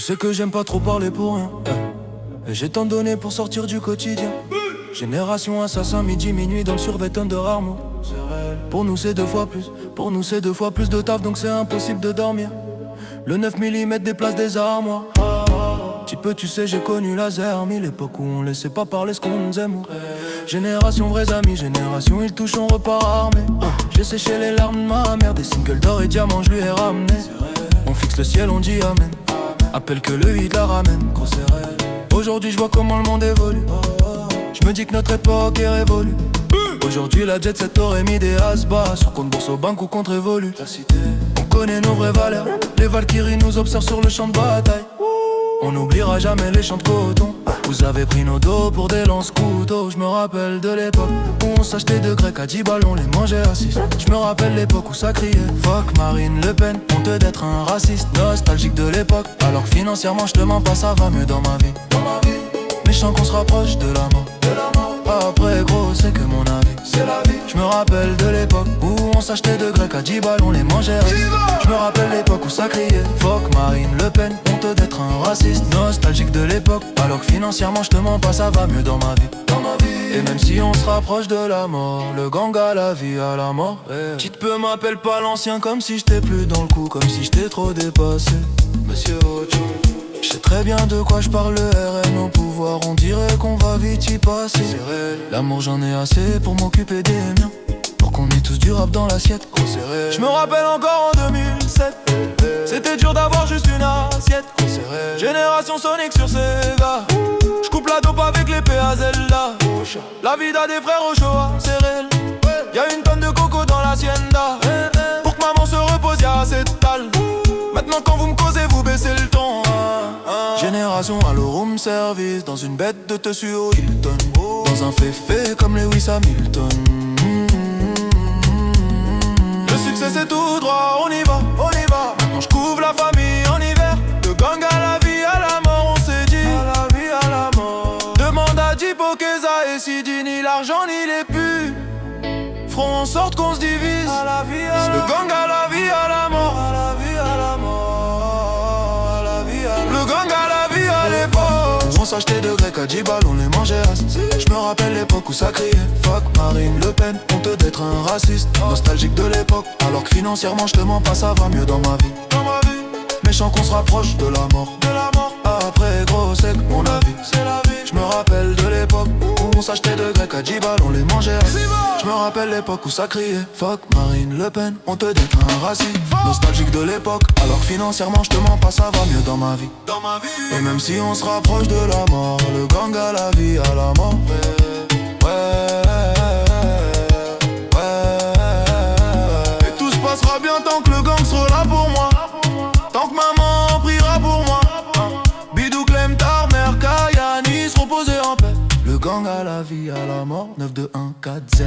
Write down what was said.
sais que j'aime pas trop parler pour rien, et j'ai tant donné pour sortir du quotidien. Génération assassin, midi, minuit dans le survêt Under Armour. Pour nous c'est 2 fois plus, pour nous c'est 2 fois plus de taf, donc c'est impossible de dormir. Le 9 mm déplace des armoires. Petit peu tu sais j'ai connu la zermie, l'époque où on laissait pas parler ce qu'on aime. Génération vrais amis, génération ils touchent on repart armé. J'ai séché les larmes de ma mère, des singles d'or et diamants je lui ai ramené. On fixe le ciel, on dit amen, appelle que le vide la ramène. Aujourd'hui je vois comment le monde évolue, je me dis que notre époque est révolue. Aujourd'hui la jet set aurait mis des as-bas sur compte bourse au banque ou contre Revolut. On connaît nos vraies valeurs, les Valkyries nous observent sur le champ de bataille. On n'oubliera jamais les champs de coton. Vous avez pris nos dos pour des lance-couteaux. Je me rappelle de l'époque où on s'achetait de grecs à 10 balles, on les mangeait à 6. Je me rappelle l'époque où ça criait fuck Marine Le Pen, honte d'être un raciste. Nostalgique de l'époque, alors que financièrement je te mens pas, ça va mieux dans ma vie. Méchant qu'on se rapproche de la mort. Après gros c'est que mon avis, c'est la vie. Je me rappelle de l'époque où on s'achetait de grecs à 10 balles, on les mangeait à 6. Je me rappelle l'époque où ça criait fuck Marine Le Pen, honte d'être un raciste. Nostalgique de l'époque, alors que financièrement je te mens pas, ça va mieux dans ma vie. Et même si on se rapproche de la mort, le gang à la vie, à la mort. Petite peu m'appelle pas l'ancien, comme si j'étais plus dans le coup, comme si j'étais trop dépassé. Monsieur Ocho, je sais très bien de quoi je parle, le RN au pouvoir, on dirait qu'on va vite y passer. L'amour j'en ai assez pour m'occuper des miens, pour qu'on ait tous du rap dans l'assiette. Je me rappelle encore en 2007, c'était dur d'avoir juste une assiette. Génération Sonic sur Sega, j'coupe la dope avec l'épée à Zelda. La vida des frères Ochoa, Cérel, y'a une tonne de coco dans l'hacienda. Pour que maman se repose y'a assez de tal. Maintenant quand vous me causez vous baissez le ton. Génération allo room service, dans une bête de tessu au Hilton, dans un féfé comme Lewis Hamilton. Le succès c'est tout droit, on y va, on y va. Maintenant je couvre la famille en hiver. Le gang à la vie, à la mort, on s'est dit. À la vie, à la mort. Demande à Dipo, Keza et Sidi, ni l'argent ni les pus. Ferons en sorte qu'on se divise. À la vie, à la le gang à la vie, à la mort. À la vie, à la mort. À la vie, à la le gang à la vie à l'époque. On s'achetait de grecs à 10 balles, on les mangeait à 6. Je me rappelle l'époque où ça criait fuck Marine Le Pen, honte d'être un raciste. Nostalgique de l'époque, alors que financièrement je te mens pas, ça va mieux dans ma vie. Méchant qu'on se rapproche de la mort. Après gros c'est que mon avis, c'est la vie. Je me rappelle de l'époque où on s'achetait de grecs à 10 balles, on les mangeait à 6. Je me rappelle l'époque où ça criait fuck Marine Le Pen, honte d'être un raciste. Nostalgique de l'époque, alors que financièrement je te mens pas, ça va mieux dans ma vie. Et même si on se rapproche de la mort, le gang à la vie, à la mort. Et tout se passera bien tant que le gang sera là pour moi, tant que maman priera pour moi. Bidou, Clem, Tar, Mère, Kayani se reposer en paix. Le gang à la vie, à la mort, 9, 2, 1, 4, Z.